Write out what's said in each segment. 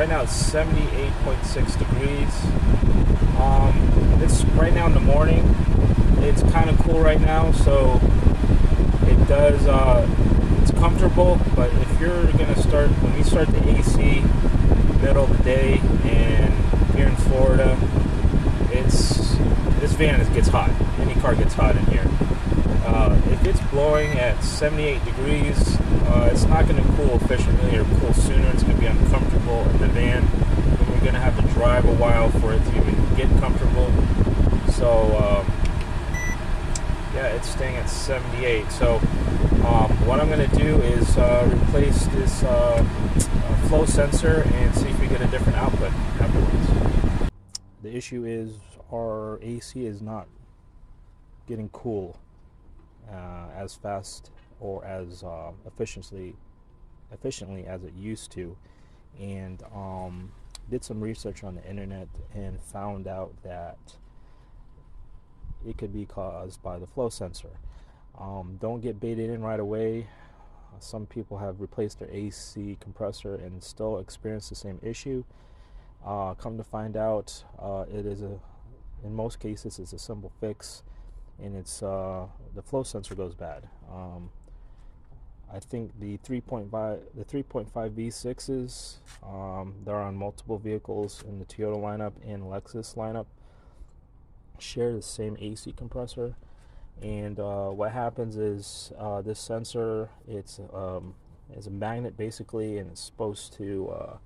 right now it's 78.6 degrees. It's right now in the morning. It's kind of cool right now, so it does. It's comfortable. But if you're gonna start, when we start the AC middle of the day, and here in Florida, this van gets hot. Any car gets hot in here. If it's blowing at 78 degrees, it's not going to cool efficiently or cool sooner. It's going to be uncomfortable in the van, and we're going to have to drive a while for it to even get comfortable. So yeah, it's staying at 78. So what I'm going to do is replace this flow sensor and see if we get a different output afterwards. The issue is our AC is not getting cool as fast or as efficiently as it used to, and did some research on the internet and found out that it could be caused by the flow sensor. Don't get baited in right away. Some people have replaced their AC compressor and still experience the same issue. Come to find out, in most cases it's a simple fix, and it's the flow sensor goes bad. I think the 3.5 V6s, they're on multiple vehicles in the Toyota lineup and Lexus lineup, share the same AC compressor. And what happens is this sensor, it's a magnet basically, and it's supposed to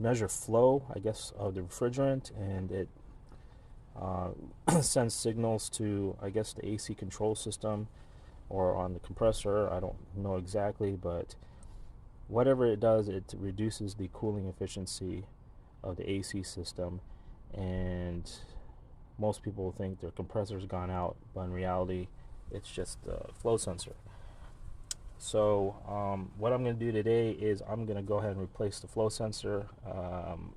measure flow, I guess, of the refrigerant, and it sends signals to, I guess, the AC control system or on the compressor. I don't know exactly, but whatever it does, it reduces the cooling efficiency of the AC system, and most people think their compressor's gone out, but in reality it's just the flow sensor. So what I'm going to do today is I'm going to go ahead and replace the flow sensor.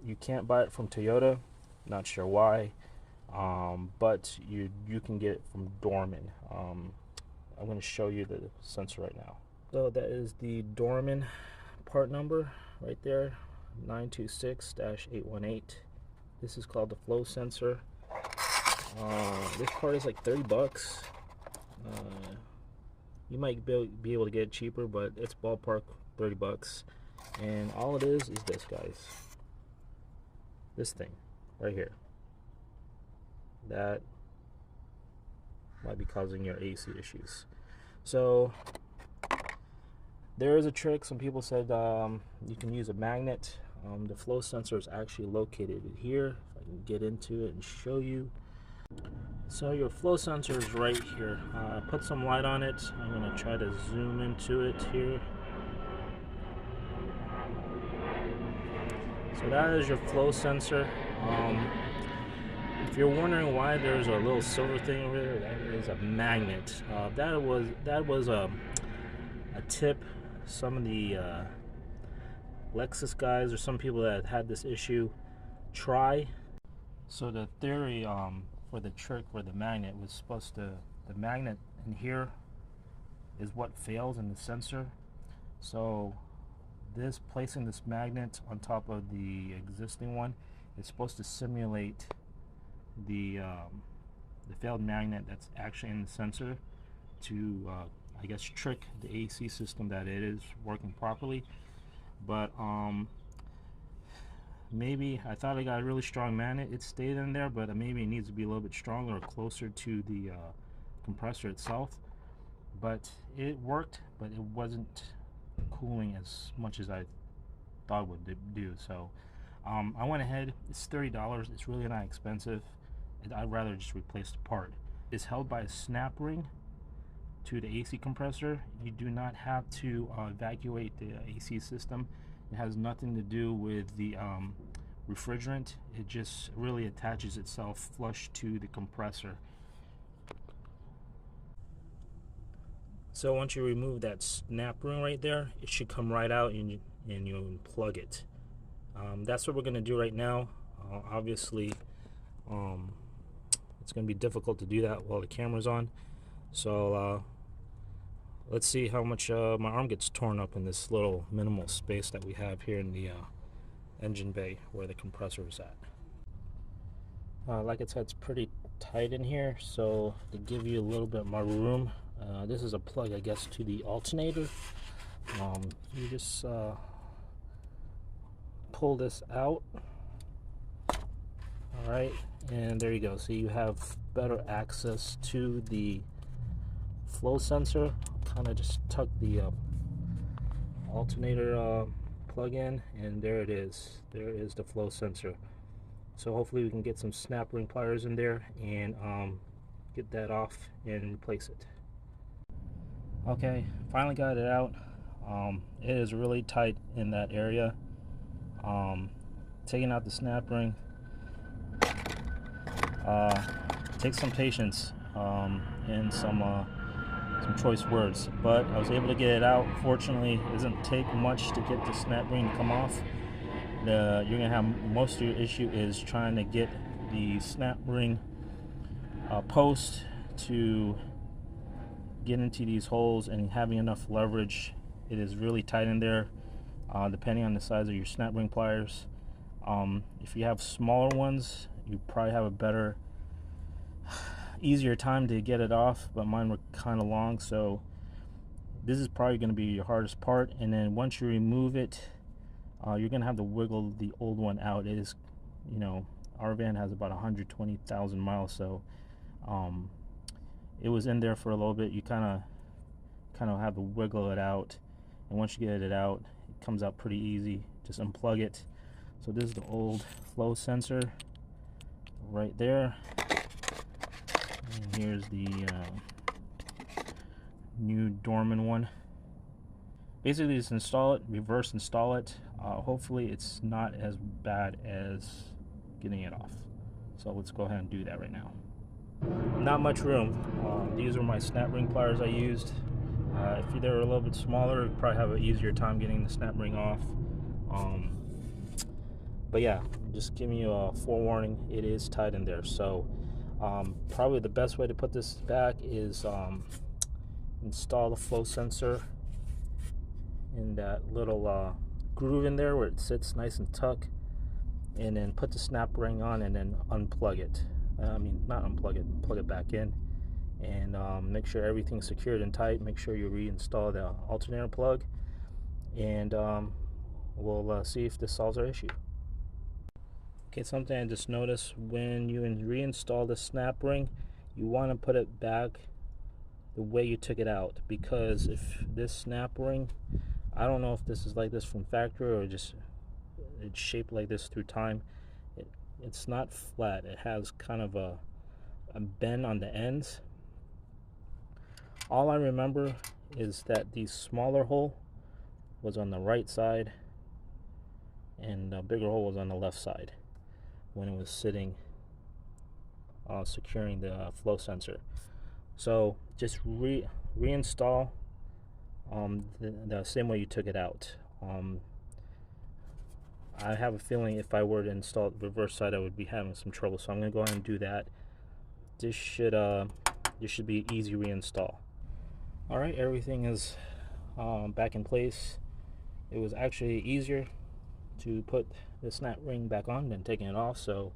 You can't buy it from Toyota, not sure why, but you can get it from Dorman. I'm going to show you the sensor right now. So that is the Dorman part number right there, 926-818. This is called the flow sensor. This part is like 30 bucks. You might be able to get it cheaper, but it's ballpark 30 bucks. And all it is this, guys. This thing right here. That might be causing your AC issues. So there is a trick. Some people said you can use a magnet. The flow sensor is actually located here. If I can get into it and show you. So your flow sensor is right here. Put some light on it. I'm going to try to zoom into it here. So that is your flow sensor. If you're wondering why there's a little silver thing over there, that is a magnet. That was a tip some of the Lexus guys or some people that had this issue try. So the theory for the trick for the magnet was supposed to, the magnet in here is what fails in the sensor. So placing this magnet on top of the existing one is supposed to simulate the failed magnet that's actually in the sensor to I guess trick the AC system that it is working properly. But maybe I thought I got a really strong magnet. It stayed in there, but maybe it needs to be a little bit stronger or closer to the compressor itself. But it worked, but it wasn't cooling as much as I thought it would do. So I went ahead. It's $30. It's really not expensive. I'd rather just replace the part. It's held by a snap ring to the AC compressor. You do not have to evacuate the AC system. It has nothing to do with the refrigerant. It just really attaches itself flush to the compressor. So once you remove that snap ring right there, it should come right out and you unplug it. That's what we're going to do right now. Obviously, it's going to be difficult to do that while the camera's on. So Let's see how much my arm gets torn up in this little minimal space that we have here in the engine bay where the compressor is at. Like I said, it's pretty tight in here, so to give you a little bit more room, this is a plug, I guess, to the alternator. You just pull this out. Alright, and there you go. So you have better access to the flow sensor. Kind of just tuck the alternator plug in, and there it is. There is the flow sensor. So hopefully we can get some snap ring pliers in there and get that off and replace it. Okay, finally got it out. It is really tight in that area. Taking out the snap ring takes some patience and some choice words, but I was able to get it out. Fortunately, it doesn't take much to get the snap ring to come off. You're gonna have most of your issue is trying to get the snap ring post to get into these holes and having enough leverage. It is really tight in there, depending on the size of your snap ring pliers. If you have smaller ones, you probably have a better, easier time to get it off, but mine were kind of long, so this is probably going to be your hardest part. And then once you remove it, you're going to have to wiggle the old one out. It is, you know, our van has about 120,000 miles, so it was in there for a little bit. You kind of have to wiggle it out, and once you get it out, it comes out pretty easy. Just unplug it. So this is the old flow sensor right there, and here's the new Dorman one. Basically just install it, reverse install it. Hopefully it's not as bad as getting it off. So let's go ahead and do that right now. Not much room. These are my snap ring pliers I used. If they were a little bit smaller, you'd probably have an easier time getting the snap ring off. But yeah, just giving you a forewarning, it is tight in there. So probably the best way to put this back is install the flow sensor in that little groove in there where it sits nice and tuck, and then put the snap ring on and then unplug it. I mean, not unplug it, plug it back in, and make sure everything's secured and tight. Make sure you reinstall the alternator plug, and we'll see if this solves our issue. Okay, something I just noticed, when you reinstall the snap ring, you want to put it back the way you took it out, because if this snap ring, I don't know if this is like this from factory or just it's shaped like this through time, it's not flat. It has kind of a bend on the ends. All I remember is that the smaller hole was on the right side and the bigger hole was on the left side when it was sitting securing the flow sensor. So just reinstall the same way you took it out. I have a feeling if I were to install the reverse side, I would be having some trouble, so I'm going to go ahead and do that. This should be easy reinstall. Alright, everything is back in place. It was actually easier to put the snap ring back on than taking it off. So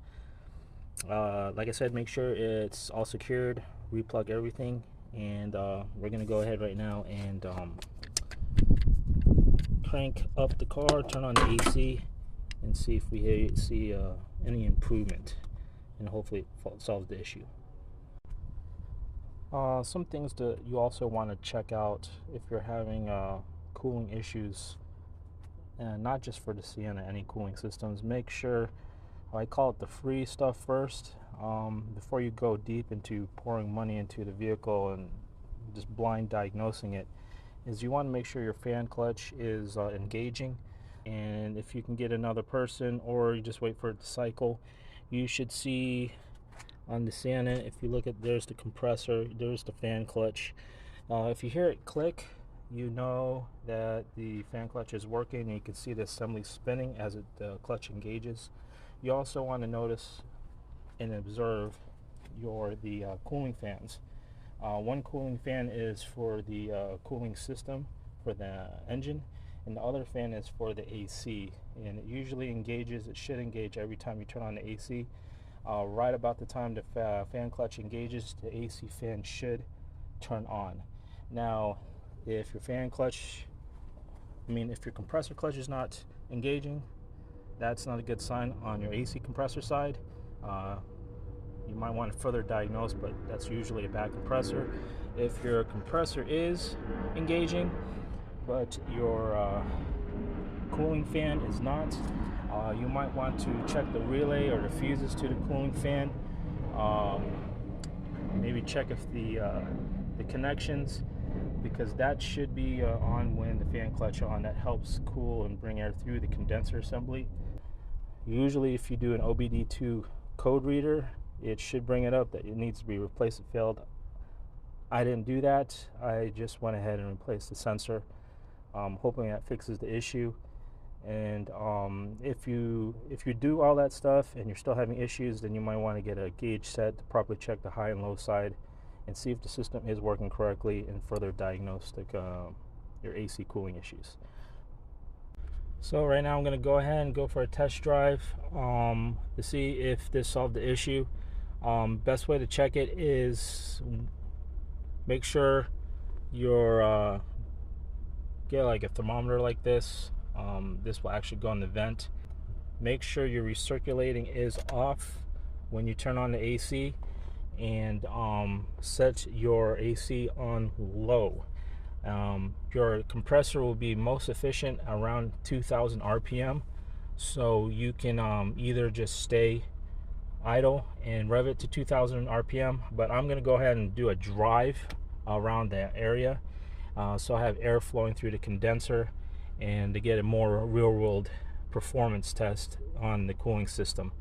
like I said, make sure it's all secured, replug everything, and we're gonna go ahead right now and crank up the car, turn on the AC, and see if we see any improvement, and hopefully it solves the issue. Some things that you also want to check out if you're having cooling issues, and not just for the Sienna, any cooling systems. Make sure, I call it the free stuff first, before you go deep into pouring money into the vehicle and just blind diagnosing it, is you want to make sure your fan clutch is engaging. And if you can get another person, or you just wait for it to cycle, you should see on the Sienna, if you look at, there's the compressor, there's the fan clutch. If you hear it click, you know that the fan clutch is working, and you can see the assembly spinning as the clutch engages. You also want to notice and observe the cooling fans. One cooling fan is for the cooling system for the engine, and the other fan is for the AC, and it usually engages, it should engage every time you turn on the AC. Right about the time the fan clutch engages, the AC fan should turn on. Now, if your if your compressor clutch is not engaging, that's not a good sign on your AC compressor side. You might want to further diagnose, but that's usually a bad compressor. If your compressor is engaging, but your cooling fan is not, you might want to check the relay or the fuses to the cooling fan. Maybe check if the connections, because that should be on when the fan clutch on. That helps cool and bring air through the condenser assembly. Usually if you do an OBD2 code reader, it should bring it up that it needs to be replaced. It failed. I didn't do that. I just went ahead and replaced the sensor, hoping that fixes the issue. And if you do all that stuff and you're still having issues, then you might want to get a gauge set to properly check the high and low side and see if the system is working correctly, and further diagnose your AC cooling issues. So right now I'm going to go ahead and go for a test drive to see if this solved the issue. Best way to check it is make sure you're get like a thermometer like this. This will actually go in the vent. Make sure your recirculating is off when you turn on the AC, and set your AC on low. Your compressor will be most efficient around 2000 RPM, so you can either just stay idle and rev it to 2000 RPM, but I'm going to go ahead and do a drive around that area, so I have air flowing through the condenser, and to get a more real-world performance test on the cooling system.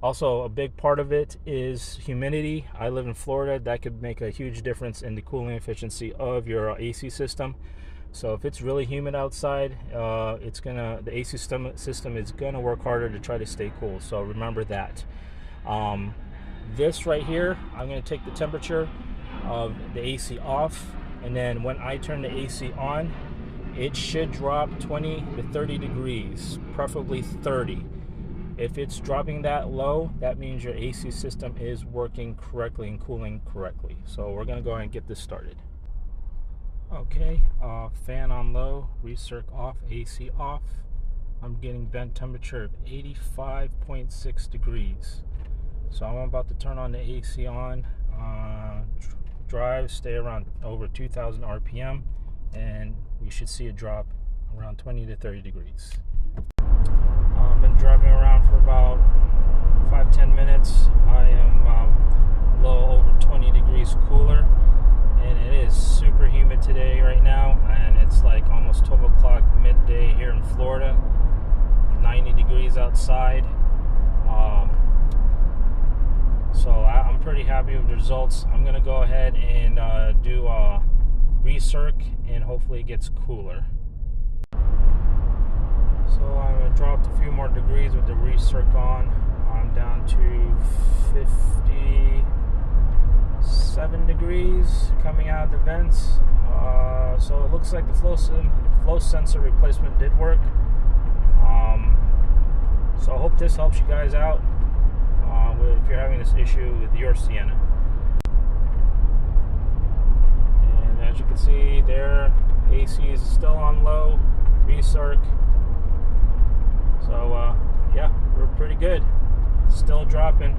Also, a big part of it is humidity. I live in Florida. That could make a huge difference in the cooling efficiency of your AC system. So if it's really humid outside, the AC system is gonna work harder to try to stay cool. So remember that. This right here, I'm gonna take the temperature of the AC off, and then when I turn the AC on, it should drop 20 to 30 degrees, preferably 30. If it's dropping that low, that means your AC system is working correctly and cooling correctly. So we're gonna go ahead and get this started. Okay, fan on low, recirc off, AC off. I'm getting vent temperature of 85.6 degrees. So I'm about to turn on the AC on, drive, stay around over 2000 RPM, and you should see a drop around 20 to 30 degrees. I've been driving around for about 5-10 minutes. I am a little over 20 degrees cooler, and it is super humid today right now, and it's like almost 12 o'clock midday here in Florida. 90 degrees outside. So I'm pretty happy with the results. I'm gonna go ahead and do a recirc, and hopefully it gets cooler. So I dropped a few more degrees with the recirc on. I'm down to 57 degrees coming out of the vents. So it looks like the flow sensor replacement did work. So I hope this helps you guys out if you're having this issue with your Sienna. And as you can see there, AC is still on low, recirc. So yeah, we're pretty good. Still dropping.